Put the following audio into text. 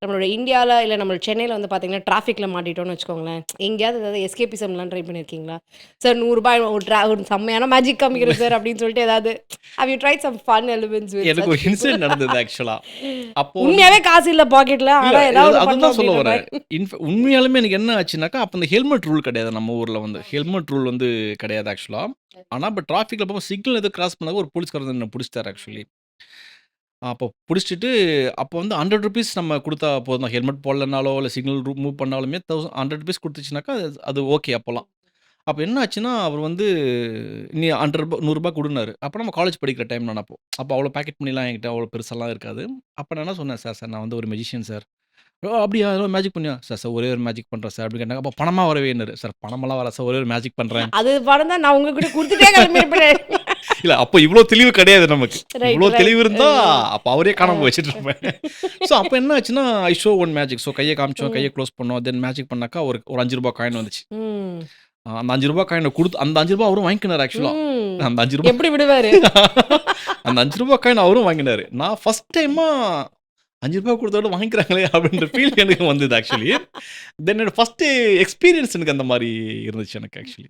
நம்மளோட இந்தியால இல்ல நம்ம சென்னையில வந்து பார்த்தீங்கன்னா, டிராஃபிக்ல மாட்டிட்டோம்னு வச்சுக்கோங்களேன். எங்கேயாவது ஏதாவது எஸ்கேபிசம்லாம் ட்ரை பண்ணியிருக்கீங்களா? சார் ரூ. 100 ஒரு செம்மையான மேஜிக் காமிக்கிறேன் சார் அப்படின்னு சொல்லிட்டு ஏதாவது have you tried some fun elements with எனக்கு சச் ஒரு பீப்பிள்? இன்சிடென்ட் நடந்தது ஆக்சுவலா. அப்போ வந்து உண்மையாவே காசு இல்ல பாக்கெட்ல. இல்ல ஆனா ஏதாவது ஒண்ணு பண்ணணும் அதுதான் சொல்ல அப்படின்ற வரேன். மாரி. உண்மையாலுமே எனக்கு என்ன ஆச்சுனாக்கா, அப்ப இந்த ஹெல்மெட் ரூல் கிடையாது நம்ம ஊர்ல வந்து. ஹெல்மெட் ரூல் வந்து கிடையாது ஆக்சுவலா. ஆனா டிராஃபிக்ல போகும்போது சிக்னல் ஏதோ கிராஸ் பண்ணாங்க ஒரு போலீஸ்காரர் வந்து என்ன புடிச்சிட்டாரு ஆக்சுவலி. அப்போ புடிச்சிட்டு அப்போ வந்து ₹100 நம்ம குடுத்தா போதும். ஹெல்மெட் போடலனாலோ, இல்ல சிக்னல் மூவ் பண்ணாலுமே ₹100 குடுத்துச்சுனாக்கா அது ஓகே அப்போலாம். அப்ப என்ன ஆச்சுன்னா, அவர் வந்து நீ ₹100 ₹100 குடுன்னாரு. அப்ப நம்ம காலேஜ் படிக்கிற டைம் நான் அப்போ. அப்போ அவ்வளோ பாக்கெட் மணிலாம் என்கிட்ட அவ்வளோ பெருசாலாம் இருக்காது. அப்ப நான் என்ன சொன்னேன், "சார் நான் வந்து ஒரு மேஜிஷியன் சார்." "ஓ! அப்படியா? ஏதோ மேஜிக் பண்ணியா?" "சார் ஒரே ஒரு மேஜிக் பண்றேன் சார்." அப்படி கேட்டாங்க. "அப்ப பணமா வரவேன்னாரு." "சார் பணமெல்லாம் வராது சார். ஒரே ஒரு மேஜிக் பண்றேன்." அது பணம் தான் நான் உங்ககிட்ட குடுத்துட்டே கிளம்பியிருப்பேனே. இல்ல அப்ப இவ்ளோ தெளிவு கிடையாது நமக்கு. ரைட், இவ்ளோ தெளிவு ரைட். இருந்தா, அப்ப அவரே அ. காணாம வச்சுட்டுருப்பேன். ஸோ அப்ப என்ன ஆச்சுன்னா, I show one magic. So கைய காமிச்சோம், கைய ம். குளோஸ் பண்ணோம். தென் மேஜிக் பண்ணாக்கா ஒரு ஒரு ₹5 காயின் வந்துச்சு. ம். அந்த ₹5 காயின குடுத்து அந்த ₹5 அவரும் வாங்கிக்கினாரு ஆக்சுவலா. ம். அந்த ₹5 எப்படி விடுவாரு? அந்த ₹5 காயின் அவரும் வாங்கினாரு. நான் ஃபர்ஸ்ட் டைமா ₹5 குடுத்தோட வாங்கிக்கிறாங்களே அப்படின்ற ஃபீல் எனக்கு வந்தது ஆக்சுவலி. தென் என்னோட ஃபர்ஸ்ட் எக்ஸ்பீரியன்ஸ் எனக்கு அந்த மாரி இருந்துச்சு எனக்கு ஆக்சுவலி.